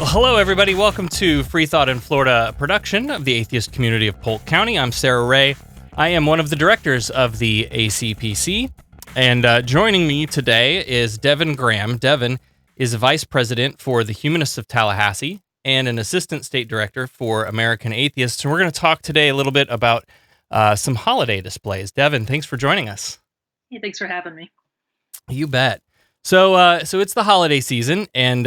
Well, hello, everybody. Welcome to Freethought in Florida production of the atheist community of Polk County. I'm Sarah Ray. I am one of the directors of the ACPC, and joining me today is Devon Graham. Devon is vice president for the Humanists of Tallahassee and an assistant state director for American Atheists. And we're going to talk today a little bit about some holiday displays. Devon, thanks for joining us. Yeah, thanks for having me. You bet. So it's the holiday season, and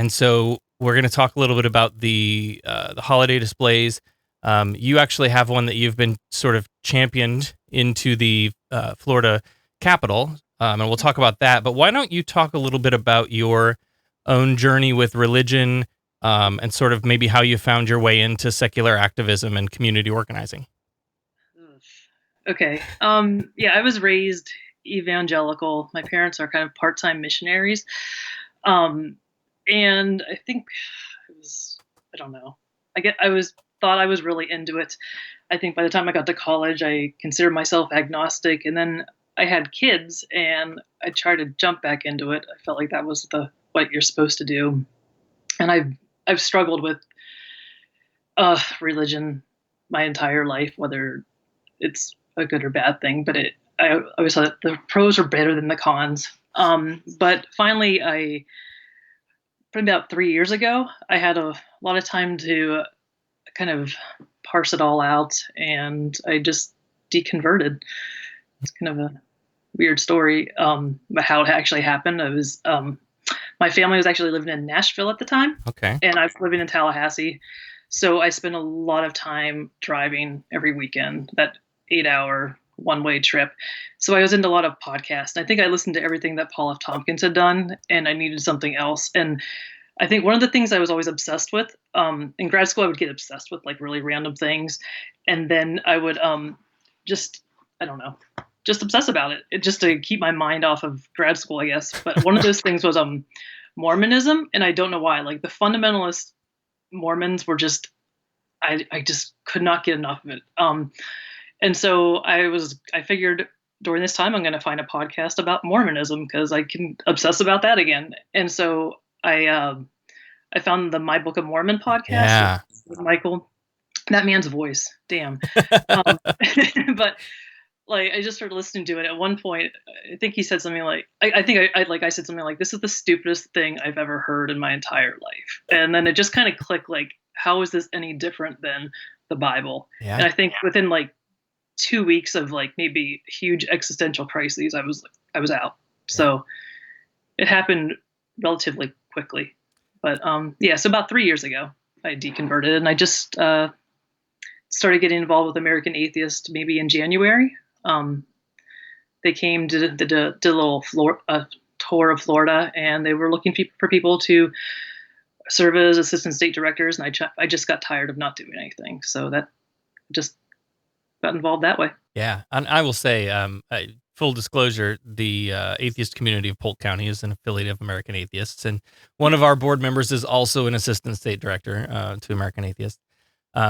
so we're going to talk a little bit about the holiday displays. You actually have one that you've been sort of championed into the Florida Capitol, and we'll talk about that. But why don't you talk a little bit about your own journey with religion, and sort of maybe how you found your way into secular activism and community organizing? Okay. Yeah, I was raised evangelical. My parents are kind of part-time missionaries. And I think it was, I don't know. Thought I was really into it. I think by the time I got to college, I considered myself agnostic, and then I had kids and I tried to jump back into it. I felt like that was what you're supposed to do. And I've struggled with religion my entire life, whether it's a good or bad thing, but I always thought the pros are better than the cons. But finally, probably about 3 years ago, I had a lot of time to kind of parse it all out, and I just deconverted. It's kind of a weird story, about how it actually happened. My family was actually living in Nashville at the time. Okay. And I was living in Tallahassee. So I spent a lot of time driving every weekend, that 8-hour one-way trip. So I was into a lot of podcasts. I think I listened to everything that Paul F. Tompkins had done, and I needed something else. And I think one of the things I was always obsessed with, in grad school, I would get obsessed with like really random things. And then I would just obsess about it, just to keep my mind off of grad school, I guess. But one of those things was Mormonism. And I don't know why. Like the fundamentalist Mormons were I just could not get enough of it. And so I figured during this time, I'm going to find a podcast about Mormonism because I can obsess about that again. And so I found the My Book of Mormon podcast with Michael. That man's voice, damn. But like, I just started listening to it. At one point, I think he said something like, I said something like, "This is the stupidest thing I've ever heard in my entire life." And then it just kind of clicked, like, how is this any different than the Bible? Yeah. And I think within like 2 weeks of like maybe huge existential crises, I was out. So it happened relatively quickly. But so about 3 years ago, I deconverted, and I just started getting involved with American Atheists maybe in January. They came to the little tour of Florida, and they were looking for people to serve as assistant state directors, and I just got tired of not doing anything. So that just got involved that way. Yeah, and I will say, full disclosure, the atheist community of Polk County is an affiliate of American Atheists, and one of our board members is also an assistant state director to American Atheists.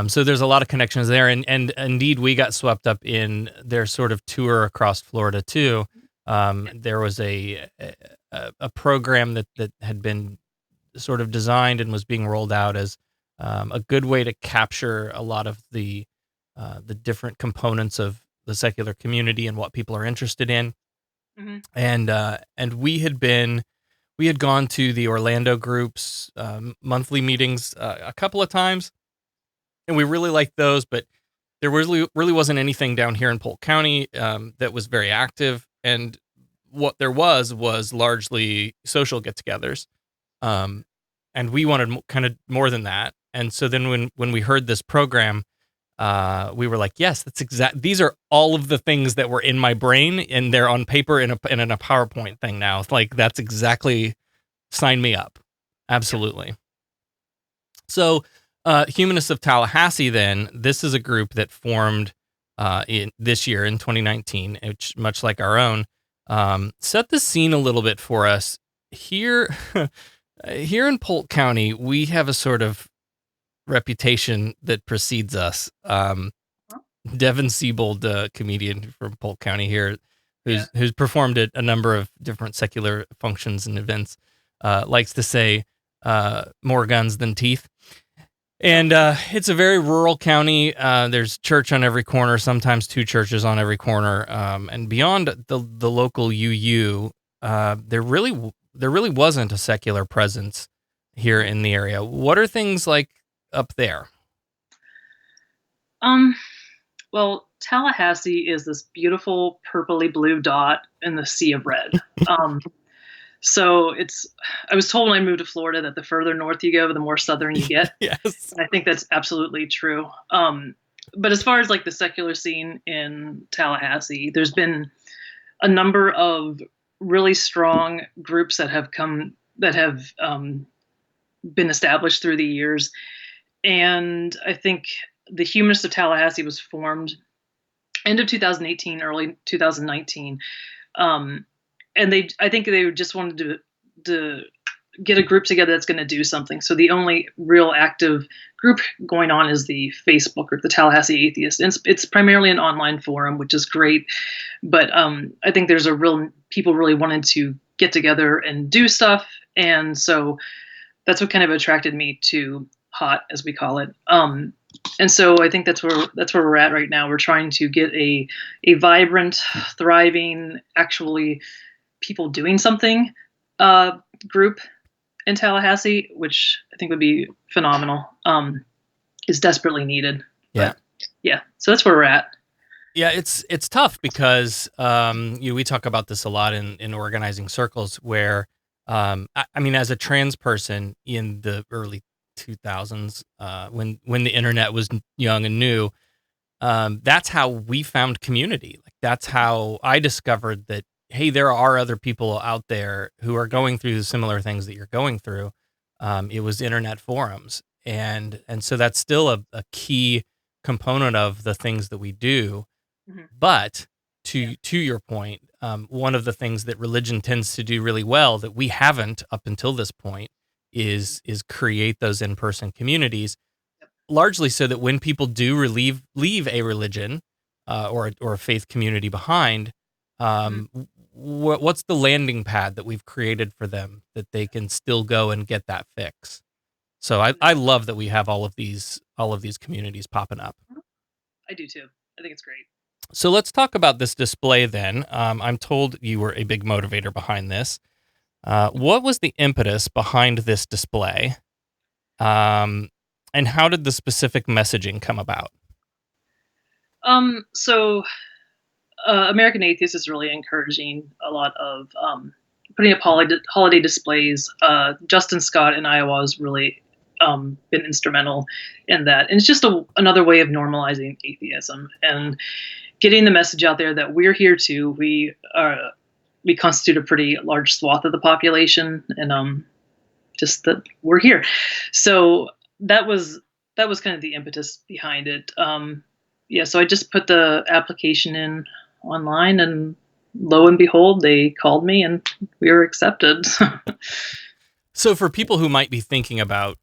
So there's a lot of connections there, and indeed we got swept up in their sort of tour across Florida too. There was a program that had been sort of designed and was being rolled out as a good way to capture a lot of the different components of the secular community and what people are interested in. Mm-hmm. And we had gone to the Orlando group's monthly meetings a couple of times, and we really liked those, but there really wasn't anything down here in Polk County that was very active. And what there was largely social get-togethers. And we wanted kind of more than that. And so then when we heard this program, we were like, yes, these are all of the things that were in my brain, and they're on paper in a PowerPoint thing now. It's like, that's exactly, sign me up. Absolutely. So, Humanists of Tallahassee, then, this is a group that formed this year in 2019, which, much like our own, set the scene a little bit for us. Here in Polk County, we have a sort of reputation that precedes us. Devon Siebold, comedian from Polk County here, who's performed at a number of different secular functions and events, likes to say, more guns than teeth. And it's a very rural county. There's church on every corner, sometimes two churches on every corner. And beyond the local UU, there really wasn't a secular presence here in the area. What are things like up there? Well, Tallahassee is this beautiful purpley blue dot in the sea of red. So I was told when I moved to Florida that the further north you go, the more southern you get. Yes. And I think that's absolutely true. But as far as like the secular scene in Tallahassee, there's been a number of really strong groups that have been established through the years. And I think the Humanists of Tallahassee was formed end of 2018, early 2019. And I think they just wanted to get a group together that's going to do something. So the only real active group going on is the Facebook group, the Tallahassee Atheist. And it's primarily an online forum, which is great. But I think there's people really wanted to get together and do stuff. And so that's what kind of attracted me to HOT, as we call it. And so I think that's where we're at right now. We're trying to get a vibrant, thriving, actually people doing something group in Tallahassee, which I think would be phenomenal. Is desperately needed. Yeah. But, yeah. So that's where we're at. Yeah, it's tough because we talk about this a lot in organizing circles where I mean, as a trans person in the early 2000s, when the internet was young and new, that's how we found community. Like that's how I discovered that, hey, there are other people out there who are going through the similar things that you're going through. It was internet forums, and so that's still a key component of the things that we do. Mm-hmm. But to your point, one of the things that religion tends to do really well that we haven't up until this point is create those in-person communities, largely so that when people do leave a religion or a faith community behind, what's the landing pad that we've created for them that they can still go and get that fix? So I love that we have all of these communities popping up. I do too. I think it's great. So let's talk about this display then. I'm told you were a big motivator behind this. What was the impetus behind this display? And how did the specific messaging come about? So American Atheists is really encouraging a lot of putting up holiday displays. Justin Scott in Iowa has really been instrumental in that. And it's just another way of normalizing atheism and getting the message out there that we're here too. We constitute a pretty large swath of the population, and just that we're here. So that was kind of the impetus behind it. So I just put the application in online, and lo and behold, they called me and we were accepted. So for people who might be thinking about,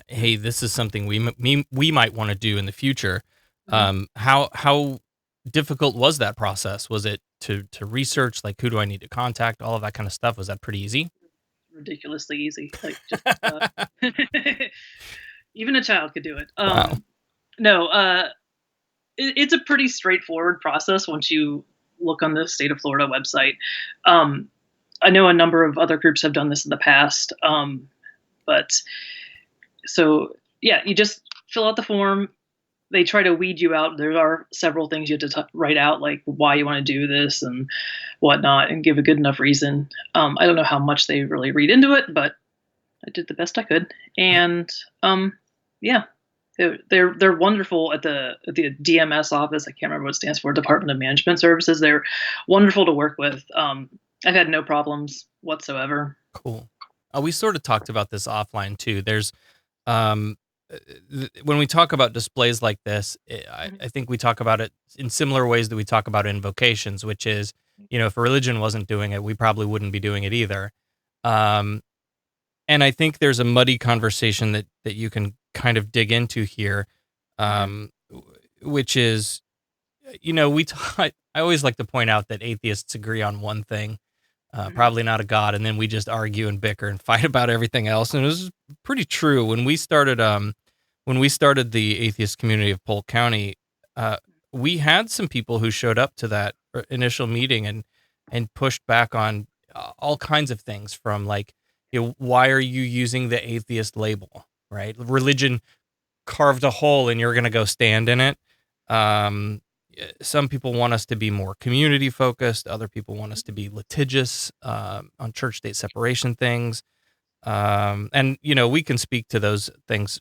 hey, this is something we might want to do in the future, how difficult was that process? Was it to research, like, who do I need to contact, all of that kind of stuff? Was that pretty easy? Ridiculously easy. Like, just, even a child could do it. Wow. No, it's a pretty straightforward process once you look on the state of Florida website. I know a number of other groups have done this in the past. But so, yeah, you just fill out the form. They try to weed you out. There are several things you have to write out, like why you want to do this and whatnot, and give a good enough reason. I don't know how much they really read into it, but I did the best I could. And yeah, they're wonderful at the DMS office. I can't remember what it stands for, Department of Management Services. They're wonderful to work with. I've had no problems whatsoever. Cool. We sort of talked about this offline too. There's when we talk about displays like this, I think we talk about it in similar ways that we talk about invocations, which is, if a religion wasn't doing it, we probably wouldn't be doing it either. And I think there's a muddy conversation that you can kind of dig into here, which is, I always like to point out that atheists agree on one thing, probably not a God, and then we just argue and bicker and fight about everything else. And it was pretty true when we started. When we started the atheist community of Polk County, we had some people who showed up to that initial meeting and pushed back on all kinds of things, from like, why are you using the atheist label, right? Religion carved a hole and you're going to go stand in it. Some people want us to be more community focused. Other people want us to be litigious on church state separation things. And, we can speak to those things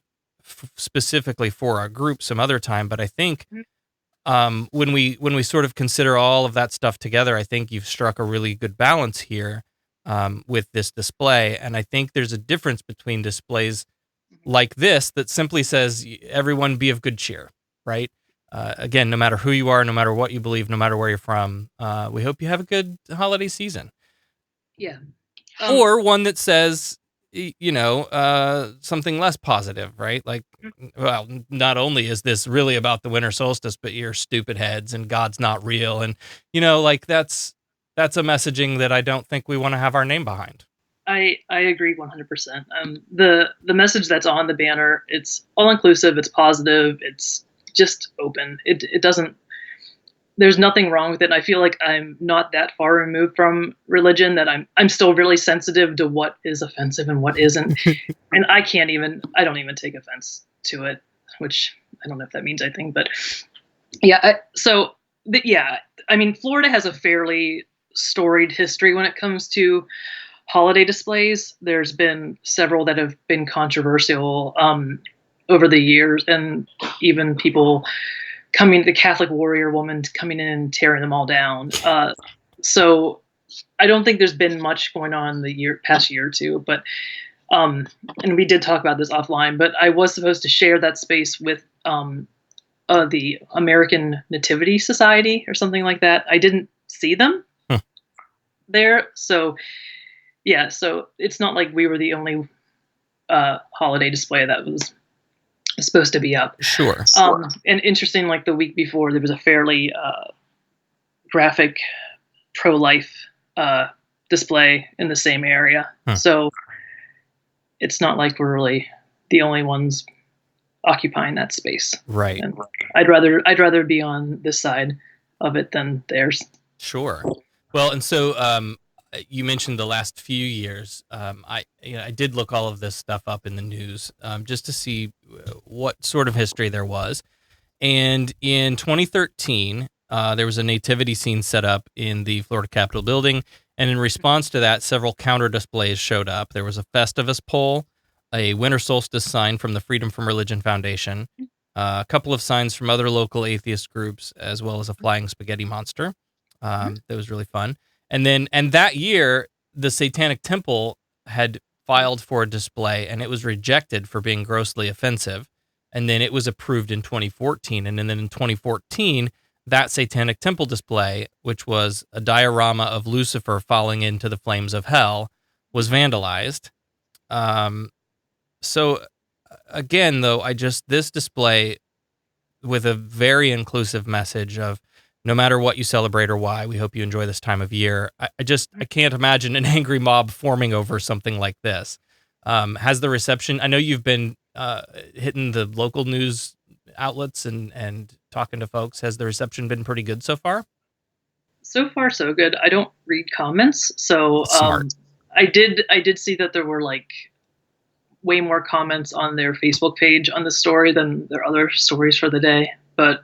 specifically for our group some other time. But I think when we sort of consider all of that stuff together, I think you've struck a really good balance here with this display. And I think there's a difference between displays like this that simply says everyone be of good cheer, right? Again, no matter who you are, no matter what you believe, no matter where you're from, we hope you have a good holiday season. Yeah. Or one that says, something less positive, right? Like, well, not only is this really about the winter solstice, but you're stupid heads and God's not real. And, like that's a messaging that I don't think we want to have our name behind. I agree 100%. The message that's on the banner, it's all inclusive, it's positive, it's just open. It doesn't, there's nothing wrong with it. And I feel like I'm not that far removed from religion that I'm still really sensitive to what is offensive and what isn't. And I don't even take offense to it, which I don't know if that means anything, but yeah. I mean, Florida has a fairly storied history when it comes to holiday displays. There's been several that have been controversial over the years, and even people the Catholic warrior woman coming in and tearing them all down. So I don't think there's been much going on the past year or two, but and we did talk about this offline, but I was supposed to share that space with the American Nativity Society or something like that. I didn't see them there. So yeah, so it's not like we were the only holiday display that was supposed to be up. Sure. And interesting, like the week before, there was a fairly graphic pro-life display in the same area. So it's not like we're really the only ones occupying that space. Right. And I'd rather be on this side of it than theirs. Sure. Well, and so you mentioned the last few years. I did look all of this stuff up in the news just to see what sort of history there was. And in 2013, there was a nativity scene set up in the Florida Capitol building. And in response to that, several counter displays showed up. There was a Festivus pole, a winter solstice sign from the Freedom from Religion Foundation, a couple of signs from other local atheist groups, as well as a flying spaghetti monster. That was really fun. And that year, the Satanic Temple had filed for a display, and it was rejected for being grossly offensive. And then it was approved in 2014. And then in 2014, that Satanic Temple display, which was a diorama of Lucifer falling into the flames of hell, was vandalized. So again, though, this display with a very inclusive message of, no matter what you celebrate or why, we hope you enjoy this time of year. I can't imagine an angry mob forming over something like this. Has the reception, I know you've been hitting the local news outlets and talking to folks. Has the reception been pretty good so far? So far, so good. I don't read comments. So I did see that there were like way more comments on their Facebook page on the story than their other stories for the day. But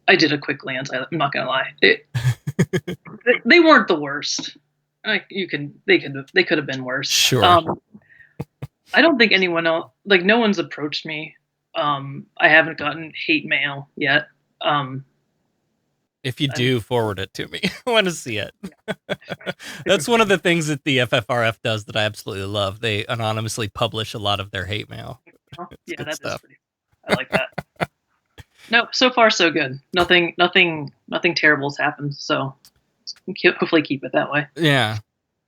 I did a quick glance. I'm not gonna lie. They weren't the worst. They could have been worse. Sure. I don't think anyone else, like no one's approached me. I haven't gotten hate mail yet. If you do, forward it to me. I want to see it. That's one of the things that the FFRF does that I absolutely love. They anonymously publish a lot of their hate mail. Yeah, that is pretty. I like that. No, so far so good. Nothing terrible has happened. So hopefully keep it that way. Yeah.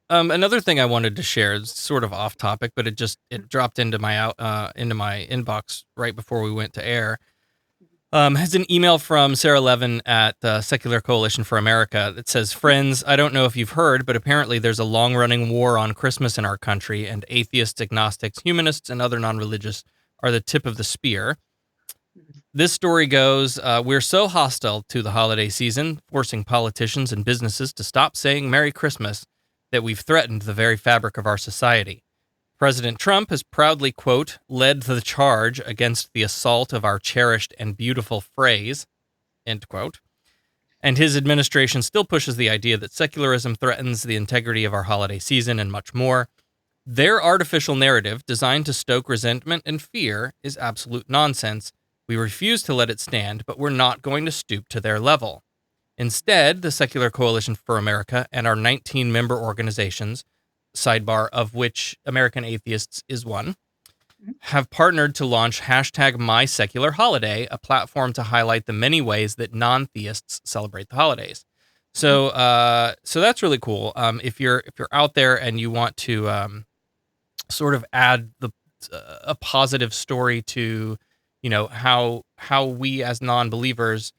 Another thing I wanted to share is sort of off topic, but it dropped into my inbox right before we went to air. Has an email from Sarah Levin at Secular Coalition for America that says, "Friends, I don't know if you've heard, but apparently there's a long-running war on Christmas in our country, and atheists, agnostics, humanists, and other non-religious are the tip of the spear. This story goes, we're so hostile to the holiday season, forcing politicians and businesses to stop saying Merry Christmas, that we've threatened the very fabric of our society. President Trump has proudly, quote, led the charge against the assault of our cherished and beautiful phrase, end quote. And his administration still pushes the idea that secularism threatens the integrity of our holiday season and much more. Their artificial narrative, designed to stoke resentment and fear, is absolute nonsense. We refuse to let it stand, but we're not going to stoop to their level. Instead, the Secular Coalition for America and our 19 member organizations, sidebar of which American Atheists is one, have partnered to launch hashtag MySecularHoliday, a platform to highlight the many ways that non-theists celebrate the holidays. So that's really cool. If you're out there and you want to sort of add a positive story to, how we as non-believers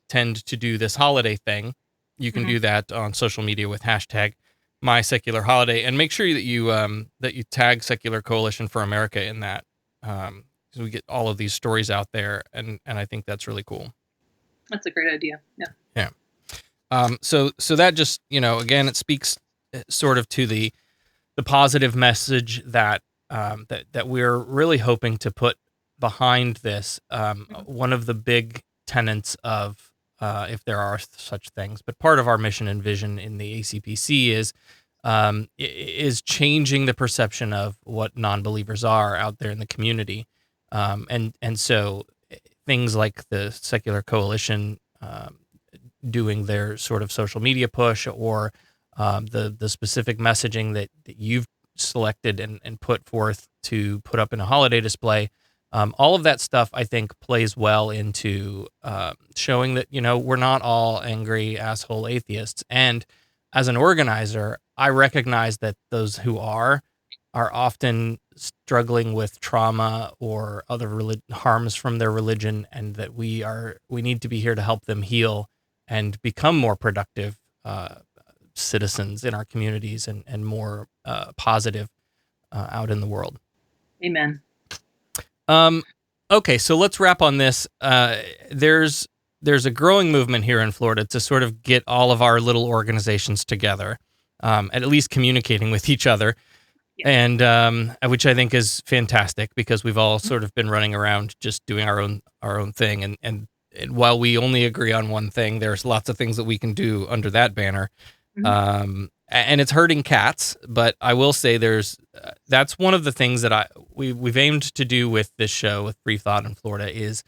tend to do this holiday thing, you can do that on social media with hashtag MySecularHoliday, and make sure that you tag Secular Coalition for America in that, because we get all of these stories out there, and I think that's really cool. That's a great idea. Yeah. Yeah. So that just, again, it speaks sort of to the positive message that that we're really hoping to put behind this. One of the big tenets of, if there are such things, but part of our mission and vision in the ACPC is changing the perception of what non-believers are out there in the community. And so things like the Secular Coalition doing their sort of social media push, or the specific messaging that you've selected and put forth to put up in a holiday display, all of that stuff, I think, plays well into showing that, we're not all angry asshole atheists. And as an organizer, I recognize that those who are often struggling with trauma or other harms from their religion, and that we need to be here to help them heal and become more productive citizens in our communities, and more positive out in the world. Amen. Okay, so let's wrap on this. There's a growing movement here in Florida to sort of get all of our little organizations together, at least communicating with each other, and which I think is fantastic, because we've all sort of been running around just doing our own thing, and while we only agree on one thing, there's lots of things that we can do under that banner. And it's herding cats, but I will say that's one of the things that we've aimed to do with this show with Freethought in Florida is,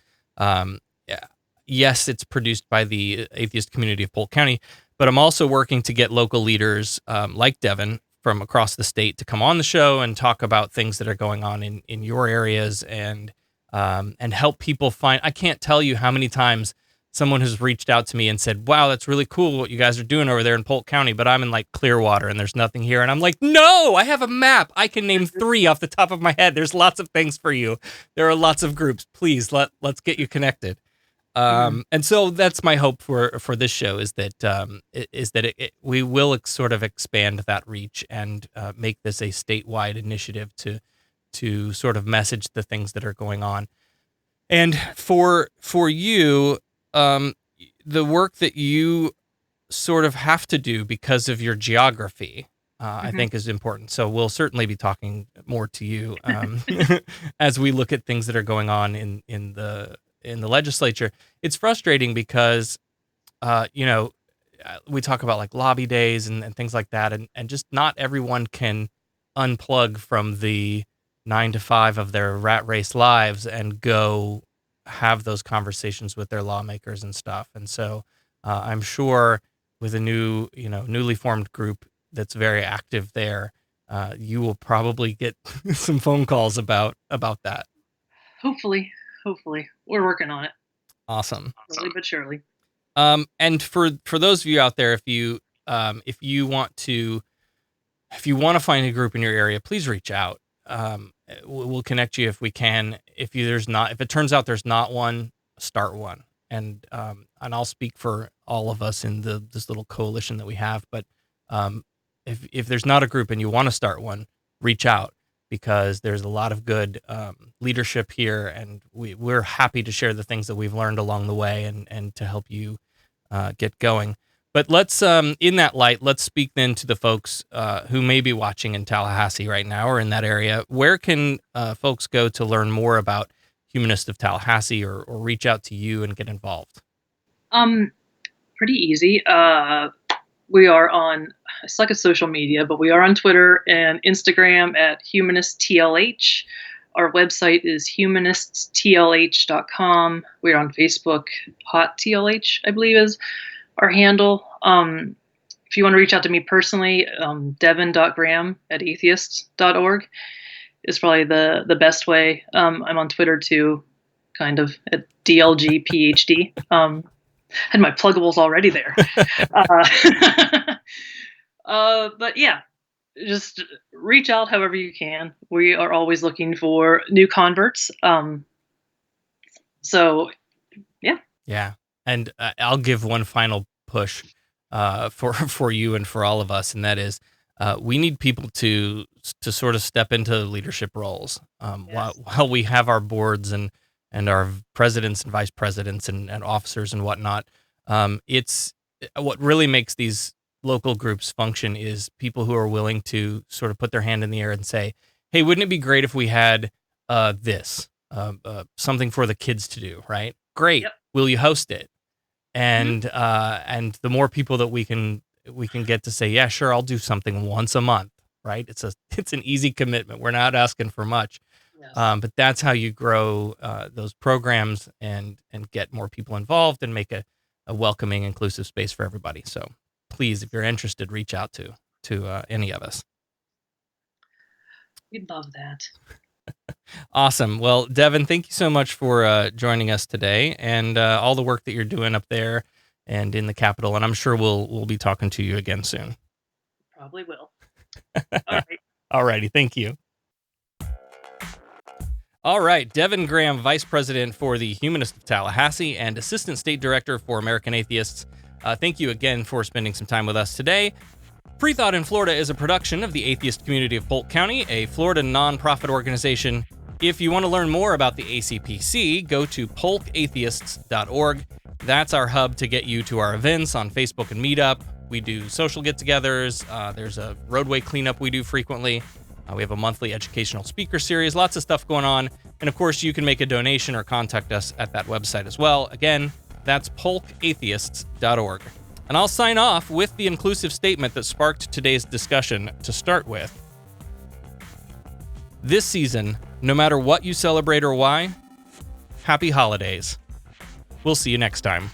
yes, it's produced by the atheist community of Polk County, but I'm also working to get local leaders like Devon from across the state to come on the show and talk about things that are going on in your areas, and help people find. I can't tell you how many times someone has reached out to me and said, wow, that's really cool what you guys are doing over there in Polk County, but I'm in like Clearwater and there's nothing here. And I'm like, no, I have a map. I can name 3 off the top of my head. There's lots of things for you. There are lots of groups. Please let's get you connected. And so that's my hope for this show, is that we will sort of expand that reach and make this a statewide initiative to sort of message the things that are going on. And for you, the work that you sort of have to do because of your geography, I think is important. So we'll certainly be talking more to you as we look at things that are going on in the legislature. It's frustrating because, we talk about like lobby days and things like that, and just not everyone can unplug from the 9 to 5 of their rat race lives and go have those conversations with their lawmakers and stuff. And so I'm sure with a newly formed group that's very active there, you will probably get some phone calls about that. Hopefully we're working on it. Awesome. Slowly but surely. And for those of you out there, if you want to find a group in your area, please reach out. We'll connect you if we can. If it turns out there's not one, start one. And I'll speak for all of us in this little coalition that we have. But if there's not a group and you want to start one, reach out, because there's a lot of good leadership here, and we're happy to share the things that we've learned along the way and to help you get going. But let's, in that light, let's speak then to the folks who may be watching in Tallahassee right now or in that area. Where can folks go to learn more about Humanists of Tallahassee, or reach out to you and get involved? Pretty easy. We are on, it's like a social media, but we are on Twitter and Instagram at HumanistTLH. Our website is humaniststlh.com. We're on Facebook. Hot TLH, I believe, is our handle. If you want to reach out to me personally, Devon.Graham at atheist.org is probably the best way. I'm on Twitter too, kind of, at DLGPhD. Had my pluggables already there. But yeah, just reach out however you can. We are always looking for new converts. So yeah. Yeah. And I'll give one final push for you and for all of us, and that is we need people to sort of step into leadership roles. Yes. While we have our boards and our presidents and vice presidents and officers and whatnot, it's what really makes these local groups function is people who are willing to sort of put their hand in the air and say, hey, wouldn't it be great if we had this, something for the kids to do, right? Great. Yep. Will you host it? And the more people that we can get to say, yeah, sure, I'll do something once a month, right? It's an easy commitment. We're not asking for much. Yes. But that's how you grow those programs and get more people involved and make a welcoming, inclusive space for everybody. So please, if you're interested, reach out to any of us. We'd love that. Awesome. Well, Devon, thank you so much for joining us today, and all the work that you're doing up there and in the Capitol. And I'm sure we'll be talking to you again soon. Probably will. All right. All righty. Thank you. All right. Devon Graham, Vice President for the Humanists of Tallahassee and Assistant State Director for American Atheists. Thank you again for spending some time with us today. Freethought in Florida is a production of the atheist community of Polk County, a Florida nonprofit organization. If you want to learn more about the ACPC, go to polkatheists.org. That's our hub to get you to our events on Facebook and Meetup. We do social get-togethers. There's a roadway cleanup we do frequently. We have a monthly educational speaker series, lots of stuff going on. And of course, you can make a donation or contact us at that website as well. Again, that's polkatheists.org. And I'll sign off with the inclusive statement that sparked today's discussion to start with. This season, no matter what you celebrate or why, happy holidays. We'll see you next time.